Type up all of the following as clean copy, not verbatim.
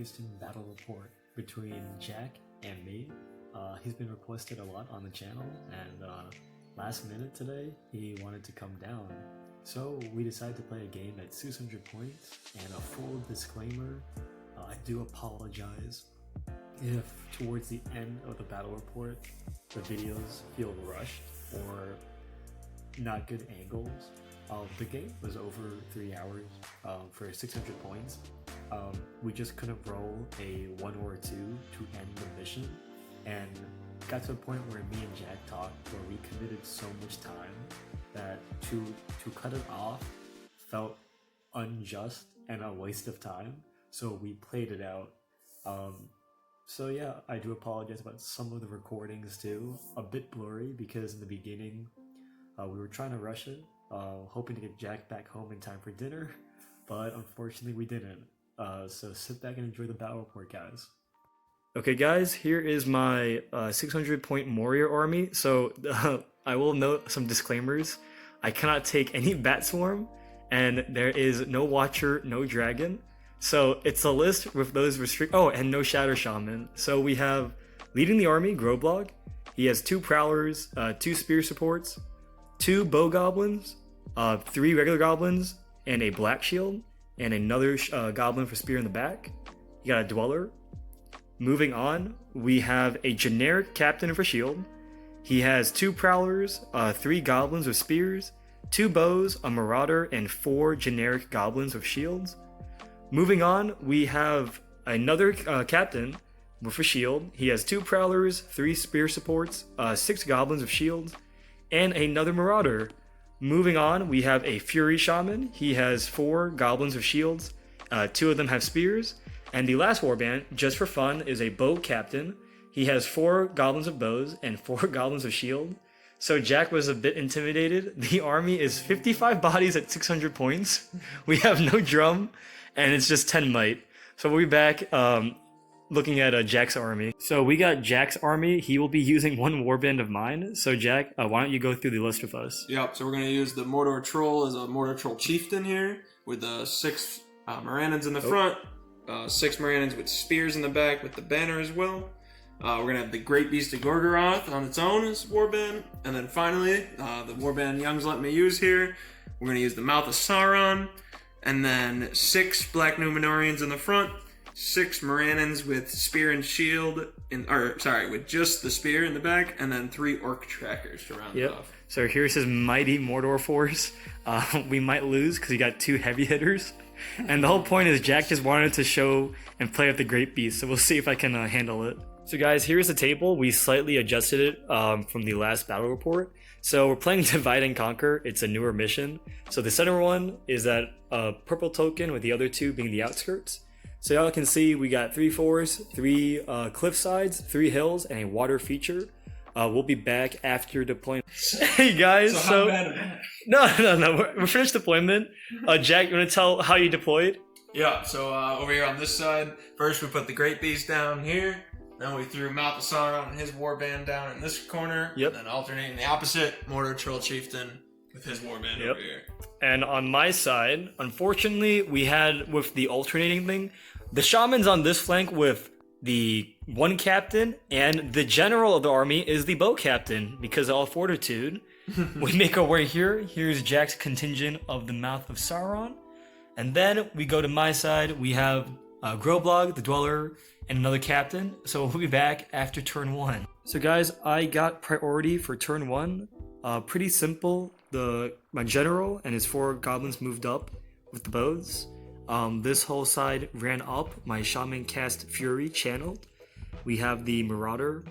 interesting battle report between Jack and me. He's been requested a lot on the channel, and last minute today he wanted to come down. So we decided to play a game at 600 points, and a full disclaimer, I do apologize if towards the end of the battle report the videos feel rushed or not good angles. The game was over 3 hours for 600 points. We just couldn't roll a 1 or a 2 to end the mission, and got to a point where me and Jack talked where we committed so much time that to cut it off felt unjust and a waste of time, so we played it out. So yeah, I do apologize about some of the recordings too, a bit blurry because in the beginning we were trying to rush it, hoping to get Jack back home in time for dinner, but unfortunately we didn't. So sit back and enjoy the battle report, guys. Okay guys, here is my 600 point Moria army. So I will note some disclaimers. I cannot take any bat swarm, and there is no watcher, no dragon. So it's a list with those and no shadow shaman. So we have leading the army, Groblog. He has 2 prowlers, 2 spear supports, 2 bow goblins, 3 regular goblins, and a black shield, and another goblin for spear in the back. You got a dweller. Moving on, we have a generic captain for shield. He has 2 prowlers, 3 goblins with spears, 2 bows, a marauder, and 4 generic goblins with shields. Moving on, we have another captain with a shield. He has 2 prowlers, 3 spear supports, 6 goblins with shields, and another marauder. Moving on, we have a fury shaman. He has 4 goblins with shields, 2 of them have spears. And the last warband, just for fun, is a bow captain. He has 4 goblins of bows and 4 goblins of shield. So Jack was a bit intimidated. The army is 55 bodies at 600 points. We have no drum, and it's just 10 might. So we'll be back looking at Jack's army. So we got Jack's army. He will be using 1 warband of mine. So Jack, why don't you go through the list with us? Yep, so we're going to use the Mordor Troll as a Mordor Troll Chieftain here, with 6 Morannons in the front, 6 Morannons with spears in the back with the banner as well. We're going to have the Great Beast of Gorgoroth on its own as warband. And then finally, the warband Young's let me use here, we're going to use the Mouth of Sauron. And then 6 Black Numenorians in the front, 6 Morannons with spear and shield, with just the spear in the back, and then 3 Orc Trackers to round it off. So here's his mighty Mordor force. We might lose because he got 2 heavy hitters. And the whole point is Jack just wanted to show and play with the Great Beast, so we'll see if I can handle it. So guys, here's the table. We slightly adjusted it from the last battle report. So we're playing Divide and Conquer. It's a newer mission. So the center one is that purple token, with the other 2 being the outskirts. So y'all can see we got 3 forests, 3 cliff sides, 3 hills, and a water feature. We'll be back after deployment. Hey guys, so how bad no, we're finished deployment. Jack, you want to tell how you deployed? Yeah, so over here on this side, first we put the Great Beast down here. Then we threw Mouth of Sauron and his warband down in this corner. Yep. And then alternating the opposite, Mordor Troll Chieftain with his warband over here. And on my side, unfortunately, we had, with the alternating thing, the shaman's on this flank with the 1 captain, and the general of the army is the bow captain because of all fortitude. We make our way here. Here's Jack's contingent of the Mouth of Sauron. And then we go to my side. We have Groblog, the Dweller, and another captain. So we'll be back after turn 1. So guys, I got priority for turn 1. Pretty simple. My general and his 4 goblins moved up with the bows. This whole side ran up. My shaman cast Fury channeled. We have the Marauder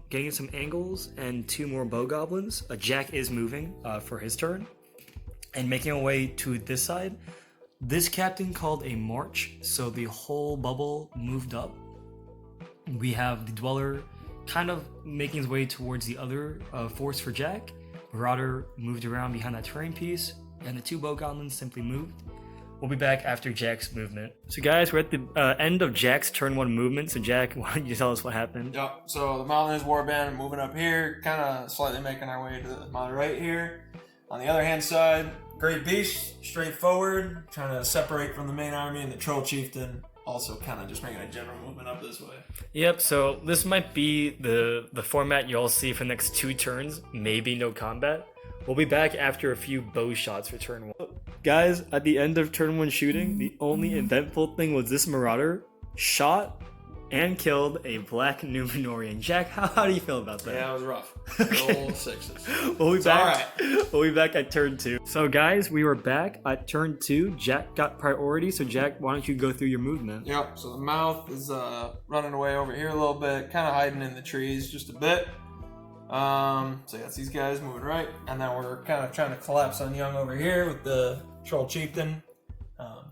getting some angles, and 2 more bow goblins. Jack is moving for his turn and making our way to this side. This captain called a march, so the whole bubble moved up. We have the Dweller kind of making his way towards the other force for Jack. Marauder moved around behind that terrain piece, and the 2 bow goblins simply moved. We'll be back after Jack's movement. So guys, we're at the end of Jack's turn 1 movement. So Jack, why don't you tell us what happened? Yep, so the Mountain's warband moving up here, kind of slightly making our way to my right here. On the other hand side, Great Beast, straight forward, trying to separate from the main army, and the Troll Chieftain also kind of just making a general movement up this way. Yep, so this might be the format you'll see for the next 2 turns, maybe no combat. We'll be back after a few bow shots for turn 1. Guys, at the end of turn 1 shooting, the only eventful thing was this Marauder shot and killed a black Numenorian. Jack, how do you feel about that? Yeah, it was rough. Okay. Roll 6s. We'll be back. Alright. We'll be back at turn 2. So guys, we were back at turn 2. Jack got priority, so Jack, why don't you go through your movement? Yep, so the mouth is running away over here a little bit, kind of hiding in the trees just a bit. So that's these guys moving right, and then we're kind of trying to collapse on Young over here with the Troll Chieftain,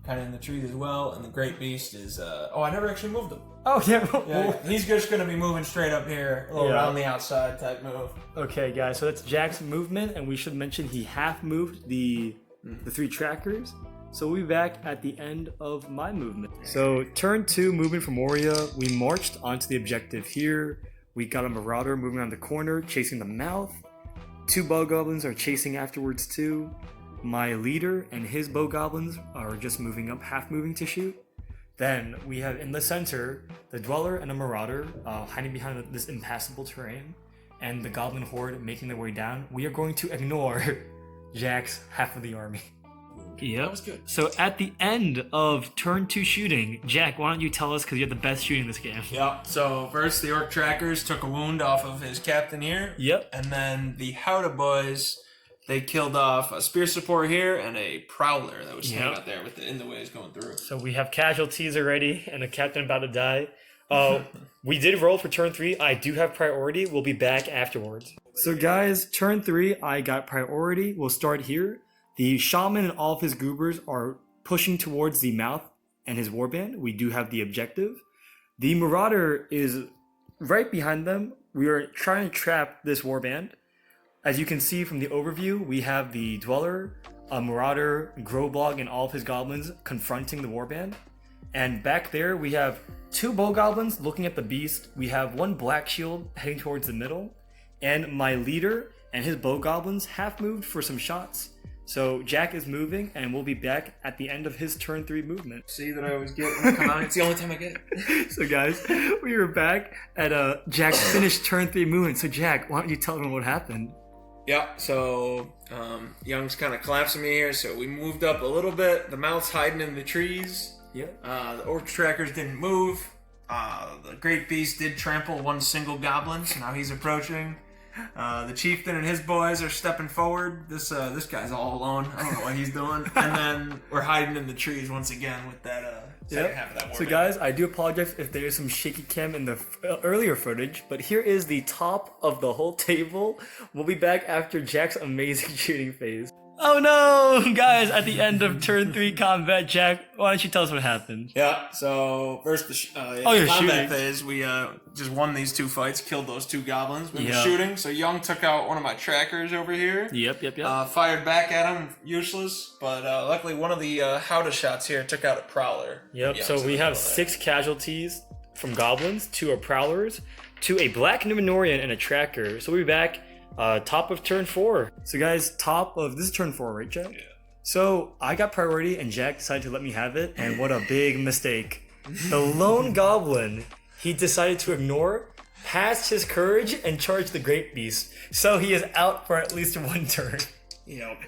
kind of in the trees as well, and the Great Beast is, oh, I never actually moved him. Oh, yeah. Yeah, he's just going to be moving straight up here, a little around the outside type move. Okay, guys, so that's Jack's movement, and we should mention he half moved the 3 trackers. So we'll be back at the end of my movement. So turn 2, movement from Moria. We marched onto the objective here. We got a Marauder moving around the corner, chasing the mouth. 2 bow goblins are chasing afterwards too. My leader and his bow goblins are just moving up, half moving to shoot. Then we have in the center the Dweller and a Marauder hiding behind this impassable terrain, and the Goblin Horde making their way down. We are going to ignore Jack's half of the army. Yep. That was good. So at the end of turn 2 shooting, Jack, why don't you tell us, because you're the best shooting in this game. Yep. So first the Orc Trackers took a wound off of his captain here. Yep. And then the Howdah boys, they killed off a spear support here and a prowler that was standing out there with in the waves going through. So we have casualties already and a captain about to die. We did roll for turn 3. I do have priority. We'll be back afterwards. So guys, turn 3, I got priority. We'll start here. The shaman and all of his goobers are pushing towards the mouth and his warband. We do have the objective. The Marauder is right behind them. We are trying to trap this warband. As you can see from the overview, we have the Dweller, a Marauder, Growblog, and all of his goblins confronting the warband. And back there, we have 2 bow goblins looking at the beast. We have 1 black shield heading towards the middle. And my leader and his bow goblins half moved for some shots. So Jack is moving, and we'll be back at the end of his turn 3 movement. See that I always get when I come out? It's the only time I get it. So guys, we were back at Jack's finished turn 3 movement. So Jack, why don't you tell them what happened? Yep, so Young's kind of collapsing me here, so we moved up a little bit. The mouth's hiding in the trees. Yep. The Orc Trackers didn't move. The Great Beast did trample 1 single goblin, so now he's approaching. The Chieftain and his boys are stepping forward. This guy's all alone. I don't know what he's doing. And then we're hiding in the trees once again with that second half of that war. So guys, I do apologize if there is some shaky cam in the earlier footage, but here is the top of the whole table. We'll be back after Jack's amazing shooting phase. Oh no, guys, at the end of turn 3 combat, Jack, why don't you tell us what happened? Yeah, so first the you're combat shooting. phase, we just won these 2 fights, killed those 2 goblins. We were Yep. shooting, so Young took out one of my trackers over here. Yep. Fired back at him, useless, but luckily one of the Howdah shots here took out a prowler. Yep, Yeah, so we have 6 casualties from goblins, 2 are prowlers, 2 a black Numenorian, and a tracker. So we'll be back top of turn 4. So guys, this is turn 4, right, Jack? Yeah. So I got priority and Jack decided to let me have it, and what a big mistake. The lone goblin, he decided to ignore, passed his courage, and charged the Great Beast. So he is out for at least 1 turn. Yep.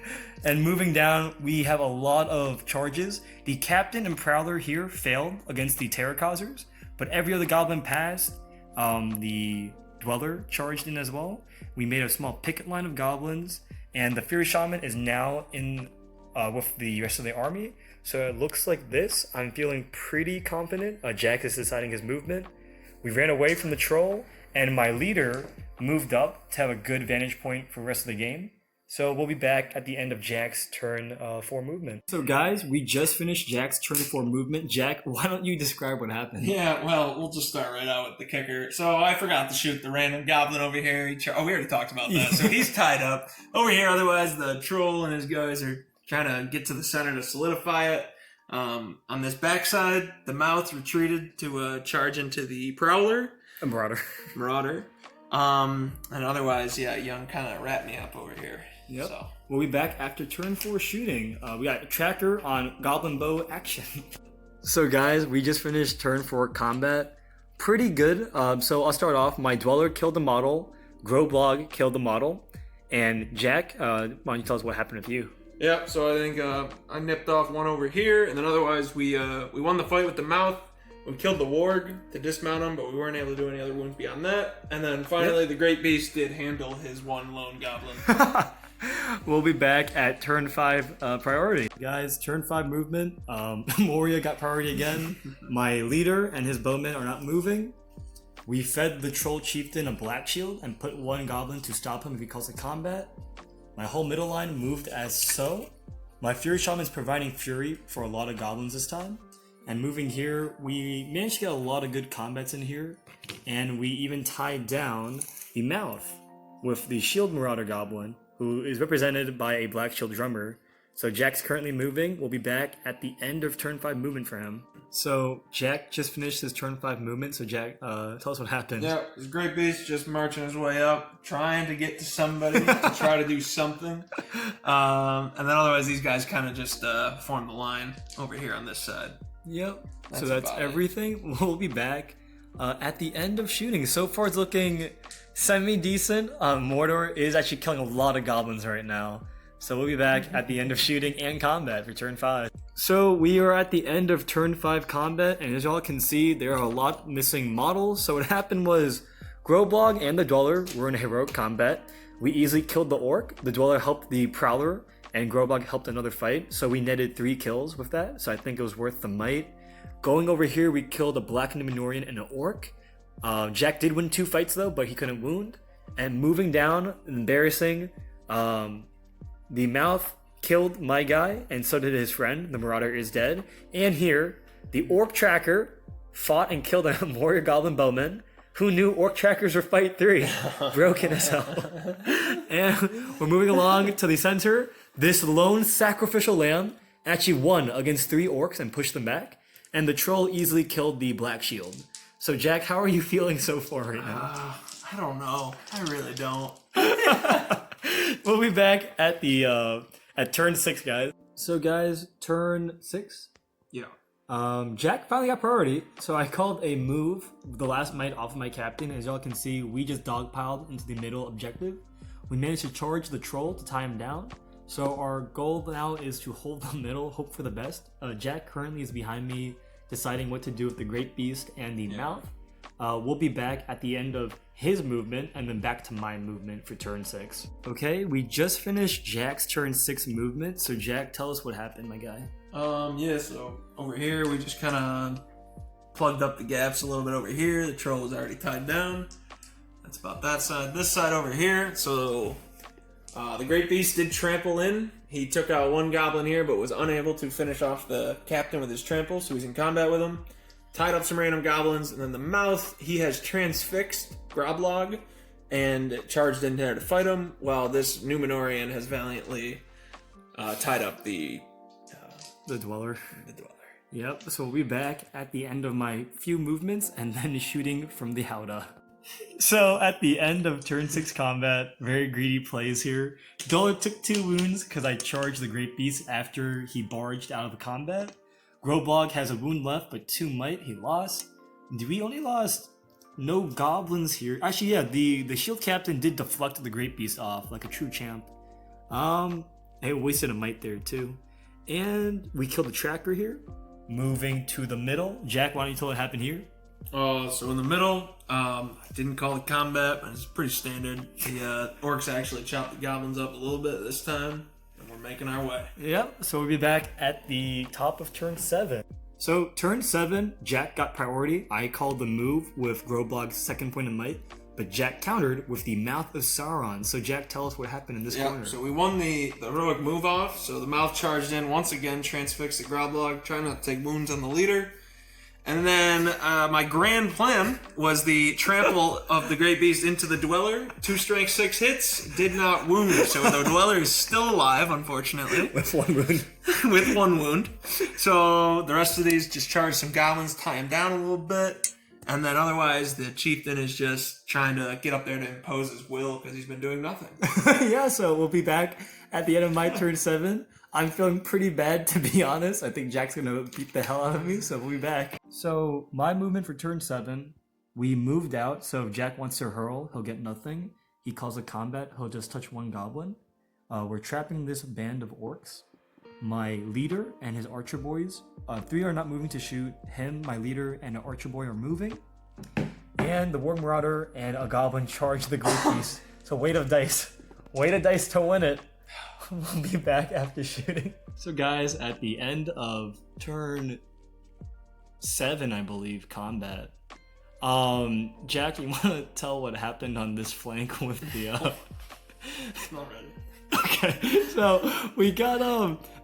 And moving down, we have a lot of charges. The Captain and Prowler here failed against the Terror Causers, but every other goblin passed. The Dweller charged in as well. We made a small picket line of goblins, and the Fury Shaman is now in with the rest of the army. So it looks like this. I'm feeling pretty confident. Jack is deciding his movement. We ran away from the troll, and my leader moved up to have a good vantage point for the rest of the game. So we'll be back at the end of Jack's turn 4 movement. So guys, we just finished Jack's turn 4 movement. Jack, why don't you describe what happened? Yeah, well, we'll just start right out with the kicker. So I forgot to shoot the random goblin over here. We already talked about that. So he's tied up over here. Otherwise, the troll and his guys are trying to get to the center to solidify it. On this backside, the mouth retreated to charge into the prowler. A Marauder. And otherwise, yeah, Young kind of wrapped me up over here. Yep. So. We'll be back after turn 4 shooting. We got a tracker on Goblin Bow action. So guys, we just finished turn 4 combat. Pretty good. So I'll start off. My Dweller killed the model. Groblog killed the model. And Jack, why don't you tell us what happened with you? Yeah, so I think I nipped off one over here, and then otherwise we won the fight with the mouth. We killed the warg to dismount him, but we weren't able to do any other wounds beyond that. And then finally, the Great Beast did handle his one lone goblin. We'll be back at turn 5 priority. Guys, turn 5 movement. Moria got priority again. My leader and his bowmen are not moving. We fed the troll chieftain a black shield and put one goblin to stop him if he calls a combat. My whole middle line moved as so. My fury shaman is providing fury for a lot of goblins this time. And moving here, we managed to get a lot of good combats in here. And we even tied down the mouth with the shield marauder goblin, who is represented by a black shield drummer. So Jack's currently moving. We'll be back at the end of turn 5 movement for him. So Jack just finished his turn 5 movement. So Jack, tell us what happened. Yeah, this Great Beast just marching his way up, trying to get to somebody to try to do something. And then otherwise these guys kind of just form the line over here on this side. Yep. So that's everything. We'll be back at the end of shooting. So far it's looking semi-decent. Mordor is actually killing a lot of goblins right now. So we'll be back at the end of shooting and combat for turn 5. So we are at the end of turn 5 combat, and as y'all can see, there are a lot missing models. So what happened was Groblog and the Dweller were in a heroic combat. We easily killed the Orc. The Dweller helped the Prowler, and Groblog helped another fight. So we netted 3 kills with that. So I think it was worth the might. Going over here, we killed a Black Numenorian and an Orc. Jack did win 2 fights though, but he couldn't wound. And moving down, embarrassing, the mouth killed my guy, and so did his friend. The Marauder is dead. And here, the Orc Tracker fought and killed a Moria Goblin Bowman. Who knew Orc Trackers were fight 3? Broken as hell. And we're moving along to the center. This lone sacrificial lamb actually won against 3 orcs and pushed them back. And the troll easily killed the Black Shield. So Jack, how are you feeling so far right now? I don't know. I really don't. We'll be back at the at turn 6, guys. So guys, turn 6. Yeah. Jack finally got priority, so I called a move, the last might off of my captain. As y'all can see, we just dogpiled into the middle objective. We managed to charge the troll to tie him down. So our goal now is to hold the middle, hope for the best. Jack currently is behind me, deciding what to do with the Great Beast and the mouth. We'll be back at the end of his movement and then back to my movement for turn 6. Okay, we just finished Jack's turn 6 movement. So Jack, tell us what happened, my guy. Yeah, so over here we just kind of plugged up the gaps a little bit over here. The troll was already tied down. That's about that side. This side over here, so the Great Beast did trample in. He took out 1 goblin here, but was unable to finish off the captain with his trample, so he's in combat with him. Tied up some random goblins, and then the mouth, he has transfixed Groblog and charged in there to fight him, while this Numenorian has valiantly tied up the Dweller. The Dweller. Yep, so we'll be back at the end of my few movements and then shooting from the Howdah. So at the end of turn 6 combat, very greedy plays here. Dweller took 2 wounds because I charged the Great Beast after he barged out of the combat. Groblog has a wound left, but 2 might. He lost. We only lost no goblins here. Actually, yeah, the shield captain did deflect the Great Beast off like a true champ. They wasted a might there too. And we killed the tracker here. Moving to the middle. Jack, why don't you tell what happened here? So in the middle, didn't call it combat, but it's pretty standard. The orcs actually chopped the goblins up a little bit this time, and we're making our way. Yep, so we'll be back at the top of turn 7. So turn 7, Jack got priority. I called the move with Groblog's second point of might, but Jack countered with the Mouth of Sauron. So Jack, tell us what happened in this corner. So we won the heroic move off. So the mouth charged in once again, transfixed the Groblog, trying not to take wounds on the leader. And then my grand plan was the trample of the Great Beast into the Dweller. 2 strength 6 hits, did not wound. So the Dweller is still alive, unfortunately. With 1 wound. With 1 wound. So the rest of these just charge some goblins, tie him down a little bit. And then otherwise, the chieftain is just trying to get up there to impose his will because he's been doing nothing. Yeah, so we'll be back at the end of my turn 7. I'm feeling pretty bad, to be honest. I think Jack's gonna beat the hell out of me, so we'll be back. So my movement for turn 7, we moved out, so if Jack wants to hurl, he'll get nothing. He calls a combat, he'll just touch one goblin. We're trapping this band of orcs. My leader and his archer boys, 3 are not moving to shoot. Him, my leader, and an archer boy are moving. And the War Marauder and a goblin charge the Great Beast. So weight of dice. Weight of dice to win it. We'll be back after shooting. So guys, at the end of turn 7, I believe, combat. Jack, you wanna tell what happened on this flank with the Not ready. Okay, so we got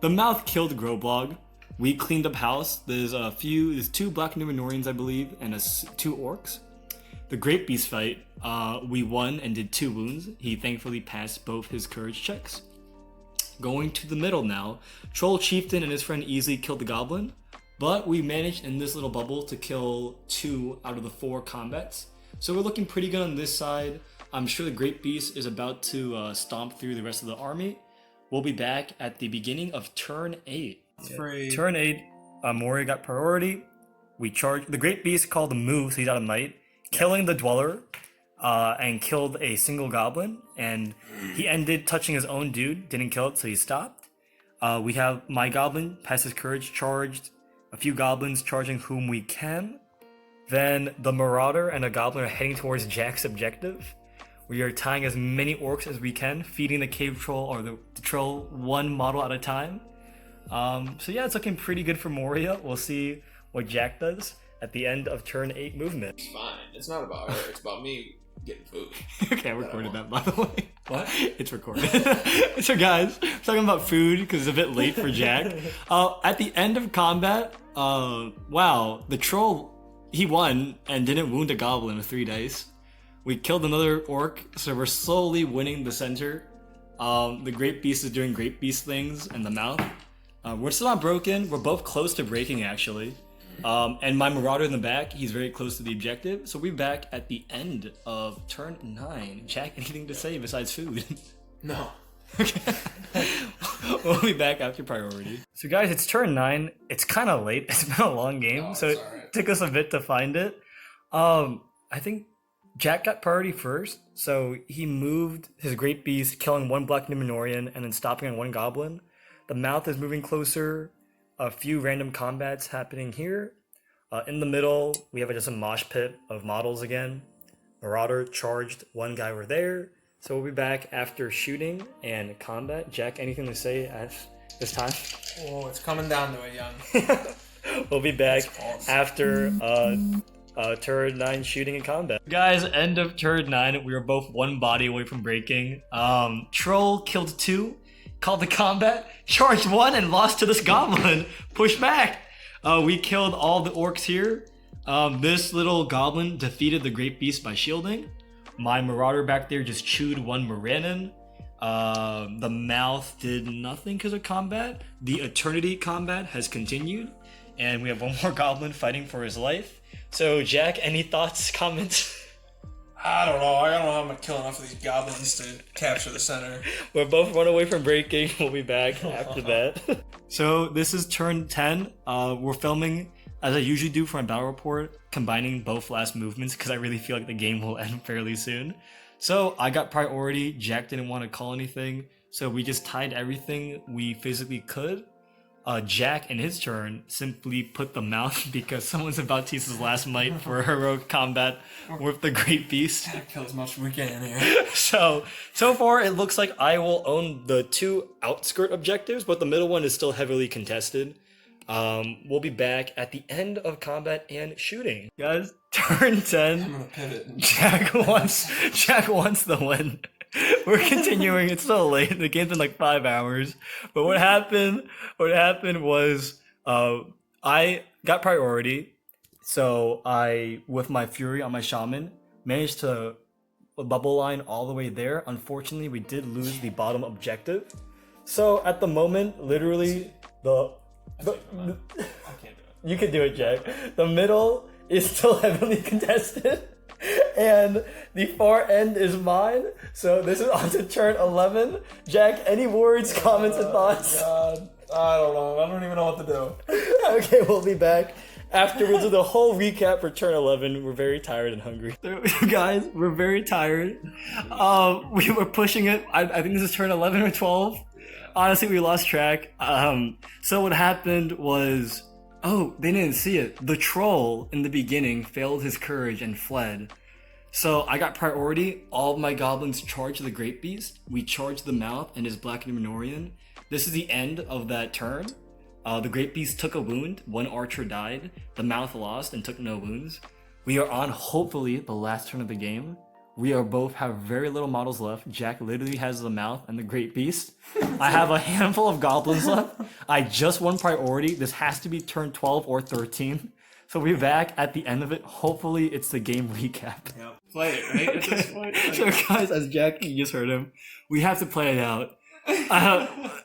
the mouth killed Groblog. We cleaned up house. There's 2 black Numenorians, I believe, and 2 orcs. The Great Beast fight, we won and did 2 wounds. He thankfully passed both his courage checks. Going to the middle now, Troll Chieftain and his friend easily killed the goblin, but we managed in this little bubble to kill 2 out of the 4 combats. So we're looking pretty good on this side. I'm sure the Great Beast is about to stomp through the rest of the army. We'll be back at the beginning of turn 8. Turn 8, Moria got priority. We charged. The Great Beast called the move, so he's out of might, killing the Dweller, and killed a single goblin. And he ended touching his own dude, didn't kill it, so he stopped. We have my goblin, pass his courage, charged. A few goblins charging whom we can. Then the Marauder and a goblin are heading towards Jack's objective. We are tying as many orcs as we can, feeding the cave troll or the troll 1 model at a time. So yeah, it's looking pretty good for Moria. We'll see what Jack does at the end of turn 8 movement. It's fine. It's not about her. It's about me getting food. Okay, I recorded that, by the way. What? It's recorded. So guys, talking about food because it's a bit late for Jack. At the end of combat, wow, the troll, he won and didn't wound a goblin with 3 dice. We killed another orc, so we're slowly winning the center. The Great Beast is doing Great Beast things in the mouth. We're still not broken. We're both close to breaking, actually. And my Marauder in the back, he's very close to the objective. So we'll be back at the end of turn 9. Jack, anything to say besides food? No. Okay. We'll be back after priority. So guys, it's turn 9. It's kind of late. It's been a long game, so it took us a bit to find it. I think Jack got priority first, so he moved his Great Beast, killing 1 black Numenorian and then stopping on 1 goblin. The mouth is moving closer. A few random combats happening here. In the middle, we have just a mosh pit of models again. Marauder charged 1 guy over there. So we'll be back after shooting and combat. Jack, anything to say at this time? Oh, it's coming down to it, young. We'll be back after turn 9 shooting and combat. Guys, end of turn 9. We were both 1 body away from breaking. Troll killed 2. Called the combat, charged 1 and lost to this goblin. Push back. We killed all the orcs here. This little goblin defeated the Great Beast by shielding. My Marauder back there just chewed 1 Moranin. The mouth did nothing because of combat. The Eternity combat has continued. And we have 1 more goblin fighting for his life. So Jack, any thoughts, comments? I don't know. I don't know how I'm gonna kill enough of these goblins to capture the center. We're both run away from breaking. We'll be back after that. So this is turn 10. We're filming, as I usually do for my battle report, combining both last movements because I really feel like the game will end fairly soon. So I got priority. Jack didn't want to call anything. So we just tied everything we physically could. Jack, in his turn, simply put the mouth because someone's about to use his last might for a heroic combat with the Great Beast. Gotta kill as much as we can here. So far it looks like I will own the 2 outskirt objectives, but the middle one is still heavily contested. We'll be back at the end of combat and shooting. Guys, turn 10. I'm gonna pivot. Jack wants the win. We're continuing. It's so late. The game's been like 5 hours. But what happened was I got priority. So I, with my Fury on my Shaman, managed to bubble line all the way there. Unfortunately, we did lose the bottom objective. So at the moment, literally, I can't do it. You can do it, Jack. The middle is still heavily contested. And the far end is mine. So this is on to turn 11. Jack, any words, comments, and thoughts? God, I don't know. I don't even know what to do. Okay, we'll be back after we do the whole recap for turn 11. We're very tired and hungry. Guys, we're very tired. We were pushing it. I think this is turn 11 or 12. Honestly, we lost track. So what happened was, oh, they didn't see it. The troll in the beginning failed his courage and fled. So I got priority. All of my goblins charged the Great Beast. We charged the mouth and his Black Numenorian. This is the end of that turn. The Great Beast took a wound. One archer died. The mouth lost and took no wounds. We are on, hopefully, the last turn of the game. We are both have very little models left. Jack literally has the mouth and the Great Beast. I have a handful of goblins left. I just won priority. This has to be turn 12 or 13. So we're back at the end of it. Hopefully it's the game recap. Yep. Play it, right? At this point. So guys, as Jack, you just heard him, we have to play it out.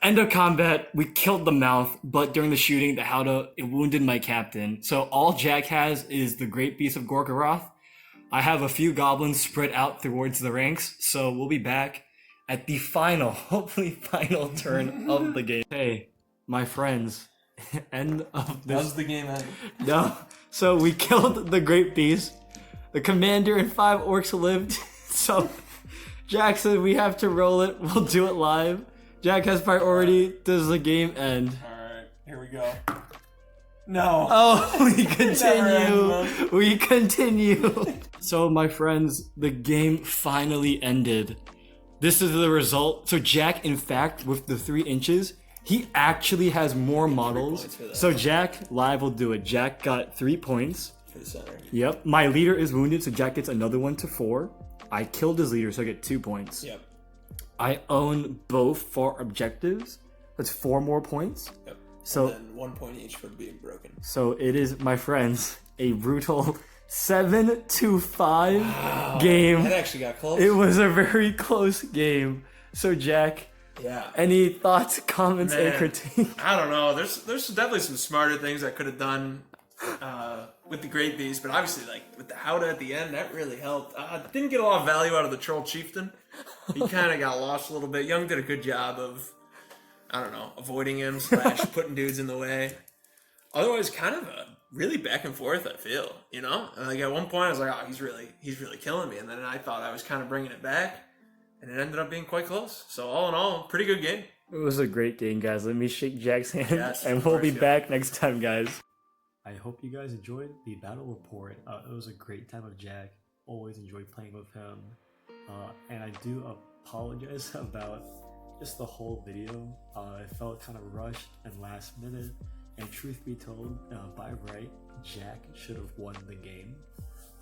End of combat, we killed the mouth, but during the shooting, the Howdah, it wounded my captain. So all Jack has is the Great Beast of Gorgoroth. I have a few goblins spread out towards the ranks, so we'll be back at the final, hopefully final turn of the game. Hey, my friends, end of this. How's the game end? No, so we killed the Great Beast. The commander and 5 orcs lived. So Jack said we have to roll it. We'll do it live. Jack has priority. Does the game end? Alright, here we go. No. Oh, we Never continue. ends, We continue. So, my friends, the game finally ended. This is the result. So, Jack, in fact, with the 3 inches, he actually has more models. So, Jack, live will do it. Jack got 3 points. For the center. Yep. My leader is wounded, so Jack gets another one to 4. I killed his leader, so I get 2 points. Yep. I own both for objectives. That's 4 more points. Yep. So, and then 1 point each for being broken. So it is, my friends, a brutal 7-5 game. That actually got close. It was a very close game. So Jack, Yeah. any thoughts, comments, and Man. critique? I don't know. There's definitely some smarter things I could have done with the Great Beast, but obviously, like with the Howdah at the end, that really helped. Didn't get a lot of value out of the Troll Chieftain. He kind of got lost a little bit. Young did a good job of, I don't know, avoiding him / putting dudes in the way. Otherwise, kind of a really back and forth. I feel, you know, like at one point I was like, oh, he's really killing me, and then I thought I was kind of bringing it back, and it ended up being quite close. So all in all, pretty good game. It was a great game, guys. Let me shake Jack's hand, Yes, and of we'll course, be yeah. back next time, guys. I hope you guys enjoyed the battle report. It was a great time with Jack. Always enjoyed playing with him. And I do apologize about just the whole video. It felt kind of rushed and last minute. And truth be told, by right, Jack should have won the game.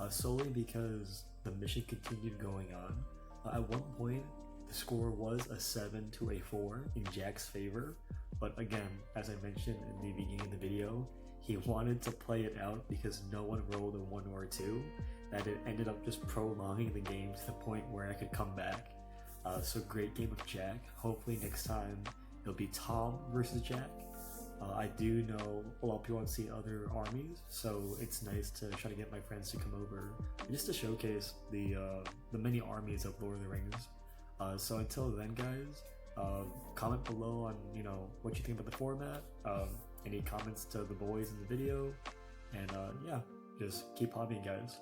Solely because the mission continued going on. At one point, the score was a 7-4 in Jack's favor. But again, as I mentioned in the beginning of the video, he wanted to play it out because no one rolled a 1 or a 2, that it ended up just prolonging the game to the point where I could come back. So great game with Jack. Hopefully next time it'll be Tom versus Jack. I do know a lot of people want to see other armies, so it's nice to try to get my friends to come over just to showcase the many armies of Lord of the Rings. So until then, guys, comment below on what you think about the format. Any comments to the boys in the video, and yeah, just keep hobbying, guys.